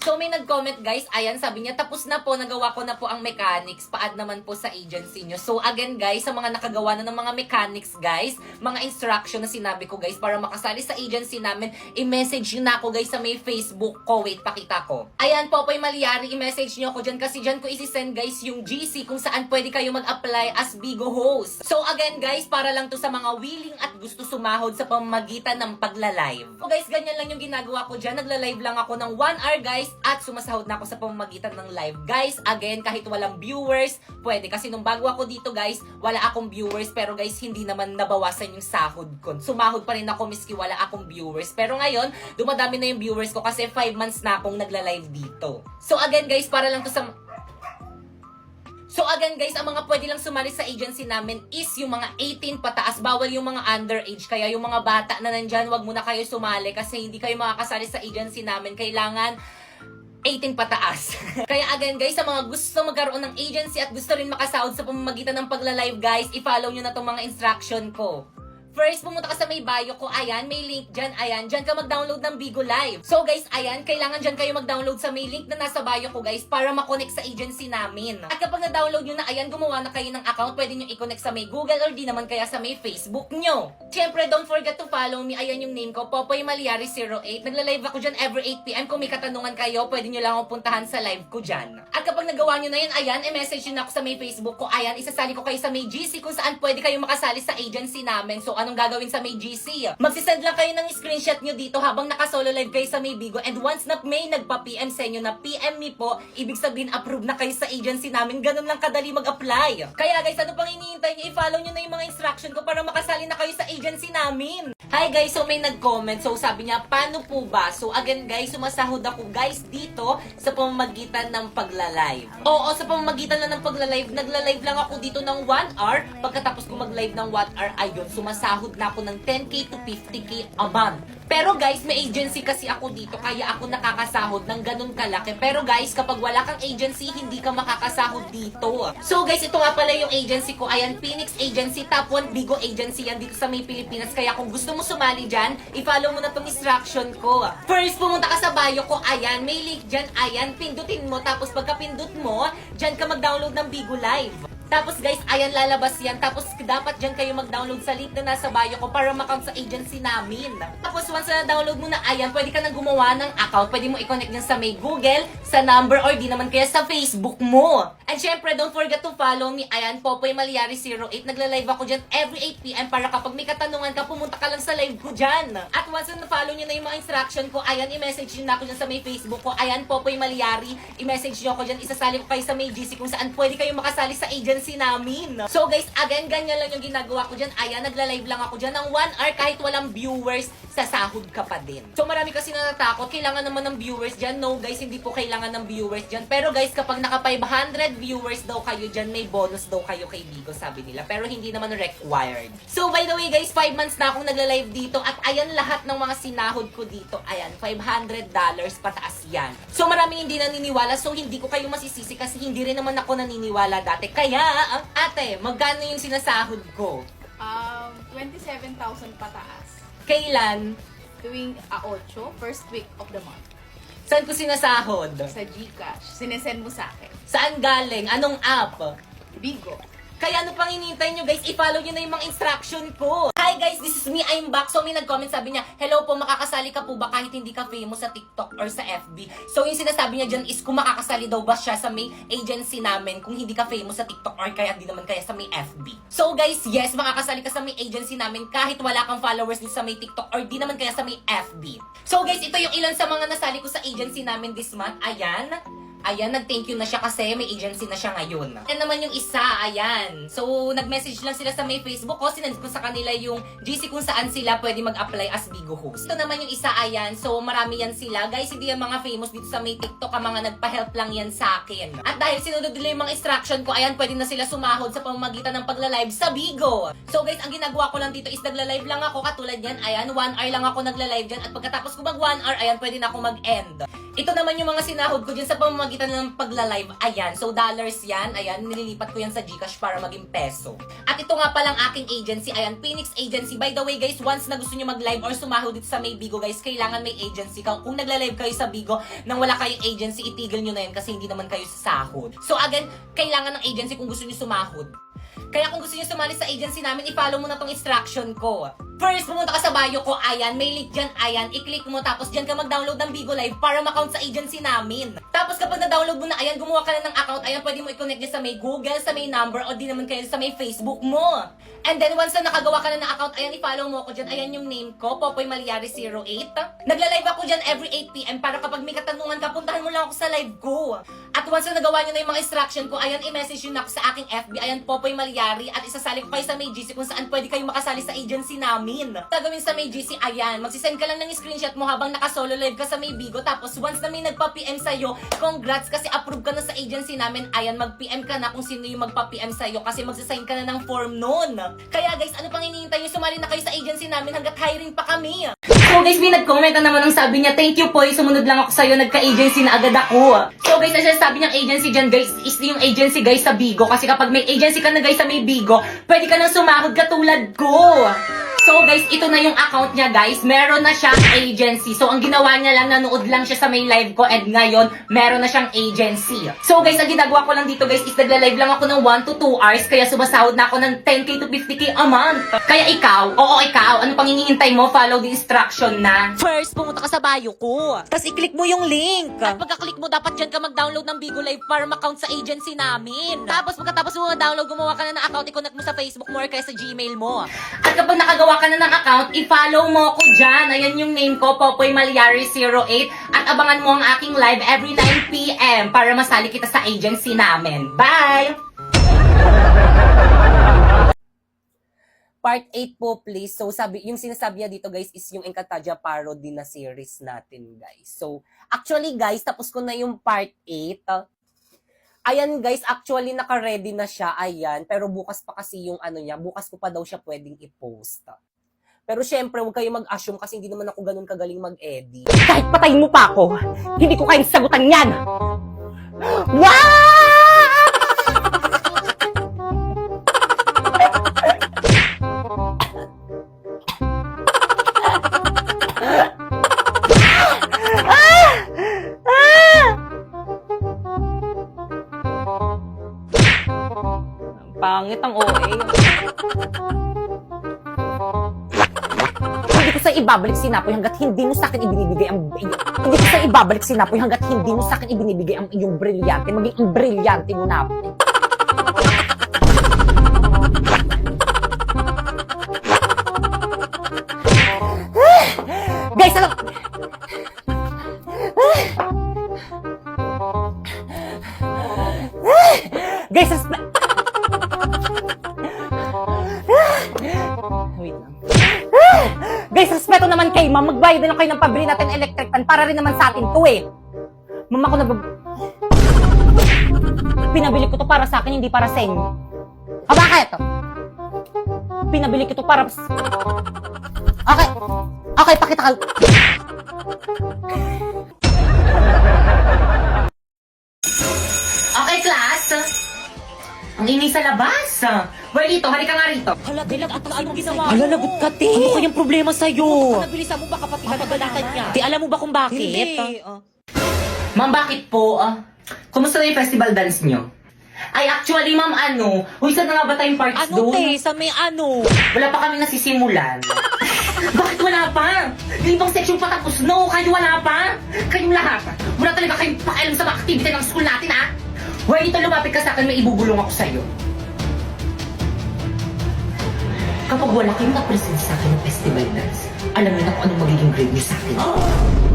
So may nag-comment guys, ayan, sabi niya, tapos na po, nagawa ko na po ang mechanics, pa-add naman po sa agency nyo. So again guys, sa mga nakagawa na ng mga mechanics guys, mga instruction na sinabi ko guys, para makasali sa agency namin, i-message nyo na ako guys sa may Facebook ko. Wait, pakita ko. Ayan, Popoy Malyari, i-message nyo ako dyan kasi dyan ko isi-send guys yung GC kung saan pwede kayo mag-apply as Bigo host. So again guys, para lang to sa mga willing at gusto sumahod sa pamamagitan ng pagla-live. So guys, ganyan lang yung ginagawa ko dyan. Nagla-live lang ako ng 1 hour guys, at sumasahod na ako sa pamamagitan ng live. Guys, again, kahit walang viewers, pwede. Kasi nung bago ako dito guys, wala akong viewers. Pero guys, hindi naman nabawasan yung sahod ko. Sumahod pa rin ako miski wala akong viewers. Pero ngayon, dumadami na yung viewers ko kasi 5 months na akong nagla-live dito. So again guys, para lang to sa... So again guys, ang mga pwede lang sumali sa agency namin is yung mga 18 pataas. Bawal yung mga underage. Kaya yung mga bata na nandyan, wag muna kayo sumali kasi hindi kayo makakasali sa agency namin. Kailangan 18 pataas. Kaya again guys, sa mga gusto magkaroon ng agency at gusto rin makasahod sa pamamagitan ng pagla-live guys, i-follow nyo na tong mga instruction ko. First, pumunta ka sa may bio ko, ayan, may link dyan, ayan, dyan ka mag-download ng Bigo Live. So guys, ayan, kailangan dyan kayo mag-download sa may link na nasa bio ko guys, para makonect sa agency namin. At kapag na-download nyo na, ayan, gumawa na kayo ng account, pwede nyo i-connect sa may Google or di naman kaya sa may Facebook nyo. Siyempre, don't forget to follow me, ayan yung name ko, Popoy Malyari 08. Nagla-live ako dyan every 8 PM. Kung may katanungan kayo, pwede nyo lang akong puntahan sa live ko dyan. At kapag nagawa nyo na yun, ayan, i-message nyo na ako sa may Facebook ko, ayan, isasali ko kayo sa may GC kung saan pwede kayo makasali sa agency namin. So, anong gagawin sa may GC? Magsisend lang kayo ng screenshot nyo dito habang nakasolo live kayo sa may Bigo, and once na may nagpa-PM sa inyo na PM me po, ibig sabihin approve na kayo sa agency namin. Ganun lang kadali mag-apply. Kaya guys, ano pang iniintay nyo? I-follow nyo na yung mga instruction ko para makasali na kayo sa agency namin. Hi guys, so may nag-comment. So sabi niya, paano po ba? So again guys, sumasahod ako guys dito sa pamamagitan ng pagla-live. Oo, sa pamamagitan lang ng pagla-live. Nagla-live lang ako dito ng 1 hour. Pagkatapos ko mag-live ng 1 hour, ayun, sumasahod na ako ng 10K to 50K a month. Pero guys, may agency kasi ako dito, kaya ako nakakasahod ng ganun kalaki. Pero guys, kapag wala kang agency, hindi ka makakasahod dito. So guys, ito nga pala yung agency ko. Ayan, Phoenix Agency, Top 1 Bigo Agency yan dito sa may Pilipinas. Kaya kung gusto mo sumali dyan, i-follow mo na tong instruction ko. First, pumunta ka sa bio ko. Ayan, may link dyan. Ayan, pindutin mo. Tapos pagka-pindut mo, dyan ka mag-download ng Bigo Live. Tapos guys, ayan, lalabas yan. Tapos dapat dyan kayo mag-download sa link na nasa bio ko para ma-count sa agency namin. Tapos once na download mo na, ayan, pwede ka nang gumawa ng account. Pwede mo i-connect yan sa may Google, sa number, or di naman kaya sa Facebook mo. And syempre, don't forget to follow me. Ayan, Popoy Malyari 08. Nagla-live ako dyan every 8 PM para kapag may katanungan ka, pumunta ka lang sa live ko dyan. At once na follow nyo na yung mga instruction ko, ayan, i-message nyo na ako dyan sa may Facebook ko. Ayan, Popoy Malyari. I-message nyo ako dyan. Isasali ko kayo sa may GC kung saan pwede kayo makasali sa agency namin. So guys, again, ganyan lang yung ginagawa ko dyan. Ayan, nagla-live lang ako dyan ng 1 hour kahit walang viewers, sasahod ka pa din. So marami kasi natatakot, kailangan naman ng viewers dyan. No guys, hindi po kailangan ng viewers dyan. Pero guys, kapag naka 500 viewers daw kayo dyan, may bonus daw kayo kay Bigo, sabi nila. Pero hindi naman required. So by the way guys, 5 months na akong nagla-live dito at ayan lahat ng mga sinahod ko dito. Ayan, $500 pataas yan. So maraming hindi naniniwala, so hindi ko kayo masisisi kasi hindi rin naman ako naniniwala dati. Kaya, ate, magkano yung sinasahod ko? 27,000 pataas. Kailan? Tuwing 8, first week of the month. Saan ko sinasahod? Sa GCash. Sinesend mo sa akin. Saan galing? Anong app? Bigo. Kaya ano pang hinihintay nyo guys, i-follow nyo na yung mga instruction ko. Hi guys, this is me, I'm back. So may nag-comment, sabi niya, hello po, makakasali ka po ba kahit hindi ka famous sa TikTok or sa FB? So yung sinasabi niya dyan is kung makakasali daw ba siya sa may agency namin kung hindi ka famous sa TikTok or kaya di naman kaya sa may FB. So guys, yes, makakasali ka sa may agency namin kahit wala kang followers din sa may TikTok or di naman kaya sa may FB. So guys, ito yung ilan sa mga nasali ko sa agency namin this month. Ayan. Ayan, nag-thank you na siya kasi may agency na siya ngayon. Ayan naman yung isa, ayan. So, nag-message lang sila sa may Facebook ko. Sinend ko sa kanila yung GC kung saan sila pwede mag-apply as Bigo host. Ito naman yung isa, ayan. So, marami yan sila. Guys, hindi yung mga famous dito sa may TikTok. Ang mga nagpa-help lang yan sa akin. At dahil sinunod nila yung mga instruction ko, ayan, pwede na sila sumahod sa pamamagitan ng pagla-live sa Bigo. So, guys, ang ginagawa ko lang dito is nagla-live lang ako. Katulad yan, ayan, 1 hour lang ako nagla-live dyan. At pagkatapos ko mag 1 hour, ayan, pwede na ako mag-end. Ito naman yung mga sinahod ko dyan sa pamamagitan pamamagitan ng pagla-live. Ayan, so dollars yan. Ayan, nililipat ko yan sa GCash para maging peso. At ito nga palang aking agency. Ayan, Phoenix Agency. By the way guys, once na gusto nyo mag-live or sumahod dito sa may Bigo guys, kailangan may agency ka. Kung nagla-live kayo sa Bigo nang wala kayong agency, itigil nyo na yan kasi hindi naman kayo sasahod. So again, kailangan ng agency kung gusto nyo sumahod. Kaya kung gusto nyo sumali sa agency namin, i-follow mo na tong instruction ko. First, pumunta ka sa bio ko, ayan, may link dyan, ayan, i-click mo, tapos dyan ka mag-download ng Bigo Live para ma-count sa agency namin. Tapos kapag na-download mo na, ayan, gumawa ka na ng account, ayan, pwede mo i-connect dyan sa may Google, sa may number, o di naman kayo sa may Facebook mo. And then, once na nakagawa ka na ng account, ayan, i-follow mo ako dyan, ayan yung name ko, Popoy Malyari 08. Nagla-live ako dyan every 8 PM para kapag may katanungan ka, puntahan mo lang ako sa live ko. At once na nagawa nyo na yung mga instruction ko, ayan, i-message yun ako sa aking FB, ayan, Popoy Malyari, at isasali ko kayo sa may GC kung saan pwede kayong makasali sa agency namin. Tagawin sa may GC, ayan, magsisend ka lang ng screenshot mo habang naka-solo live ka sa may Bigo, tapos once na may nagpa-PM sa'yo, congrats kasi approve ka na sa agency namin, ayan, mag-PM ka na kung sino yung magpa-PM sa'yo kasi magsasign ka na ng form nun. Kaya guys, ano pang hinihintay nyo? Sumali na kayo sa agency namin hanggat hiring pa kami. So guys, may nag-comment na naman ang sabi niya, thank you po, sumunod lang ako sa'yo, nagka-agency na agad ako. So guys, ang sabi niyang agency dyan guys, is yung agency guys sa Bigo. Kasi kapag may agency ka na guys sa may Bigo, pwede ka nang sumahod katulad ko. So guys, ito na yung account niya guys. Meron na siyang agency. So ang ginawa niya lang, nanood lang siya sa may live ko and ngayon, meron na siyang agency. So guys, ang ginagawa ko lang dito guys is nagla-live lang ako ng 1 to 2 hours kaya sumasahod na ako ng 10k to 50k a month. Kaya ikaw, ano pang hinihintay mo? Follow the instruction na. First, pumunta ka sa bio ko. Tapos i-click mo yung link. At pagka-click mo, dapat dyan ka mag-download ng Bigo Live para ma-count sa agency namin. Tapos pagkatapos mo ma-download, gumawa ka na ng account, i-connect mo sa Facebook mo or kaya sa Gmail mo. At kapag nakagawa ka na ng account, i-follow mo ko dyan. Ayan yung name ko, Popoy Malyari 08. At abangan mo ang aking live every 9 PM para masali kita sa agency namin. Bye! Part 8 po, please. So, yung sinasabi niya dito, guys, is yung Encantadia parody na series natin, guys. So, actually, guys, tapos ko na yung part 8. Ayan, guys, actually, naka-ready na siya. Ayan. Pero bukas pa kasi yung ano niya. Bukas ko pa daw siya pwedeng i-post. Pero syempre, huwag kayo mag-assume kasi hindi naman ako ganun kagaling mag-edit. Kahit patayin mo pa ako, hindi ko kayang sagutan yan! Wow! Pangit ang OA. Hindi ko sa ibabalik sinapoy hanggat hindi mo sa akin ibinibigay ang hindi ko sa ibabalik sinapoy hanggat hindi mo sa akin ibinibigay ang iyong brilyante, maging ang brilyante mo na. Guys, alam Guys, wait lang. Guys, respeto naman kay ma'am. Magbayad na lang kayo ng pabili natin electric fan para rin naman sa atin to eh. Ma'am, ako pinabili ko to para sa akin, hindi para sa inyo. Ah, bakit? Pinabili ko to para Okay. Okay, pakita ka. Okay, class. Ang ingay sa labas. Well, dito, halika nga rito. Hala, dilag at anong ginawa? Hala, lagot ka, te. Ano kayang problema sa'yo? Nabilisan mo ba kapatid na pagbalatan niya? Te, alam mo ba kung bakit? Hindi. Ma'am, bakit po? Kumusta na yung festival dance niyo? Ay, actually, ma'am, Uy, saan na nga ba tayong parts doon? Te? Sa may Wala pa kami nasisimulan. Bakit wala pa? Yung ibang section pa tapos, no? Kayo wala pa? Kayong lahat. Wala talaga kayong pakialam sa mga activity ng school natin, ha? Well, dito lumapit ka sa akin, may ibubulong ako sa'yo. Kapag wala kayong na-present sa akin ng festival dance, alam niyo na kung anong magiging grade niyo sa akin.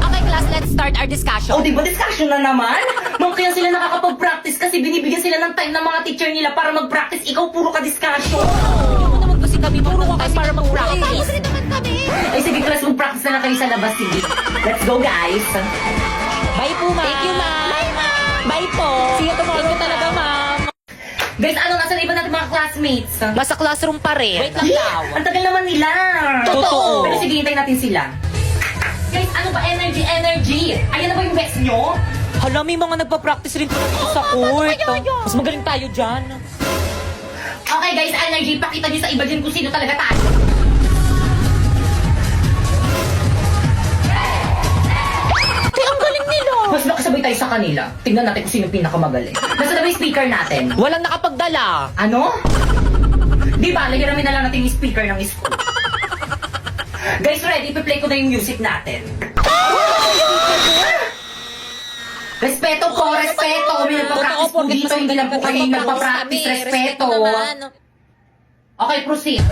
Okay, class, let's start our discussion. Oh, di ba discussion na naman? Ma'am, kaya sila nakakapag-practice kasi binibigyan sila ng time ng mga teacher nila para mag-practice. Ikaw, puro ka discussion. Hindi mo naman kasi kami puro ka para mag-practice. Tapos rin naman kami. Ay, sige, class, mag-practice na lang kayo sa labas. Sige. Let's go, guys. Bye po, ma'am. Thank you, ma'am. Bye, ma'am. Bye po. See you tomorrow talaga, ma'am. Guys, nasa iba natin mga classmates? Nasa classroom pa rin. Wait lang daw. Ang tagal naman nila. Totoo. Pero sige, hintayin natin sila. Guys, ano ba energy? Ayan na ba yung best nyo? Hala, may mga nagpa-practice rin dito sa court. Mas magaling tayo dyan. Okay guys, energy, pakita niyo sa iba dyan kung sino talaga tayo. Ang galing nila. Mas nakasabay tayo sa kanila. Tingnan natin kung sino pinakamagaling. Nasa na ba yung speaker natin? Walang nakapagdala. Ano? Di ba, nagiramin na lang natin yung speaker ng school. Guys, ready? Ipi-play ko na yung music natin. Respeto po, respeto. May nagpa-practice po dito. Hindi lang po kayo nagpa-practice. Respeto. Okay, proceed.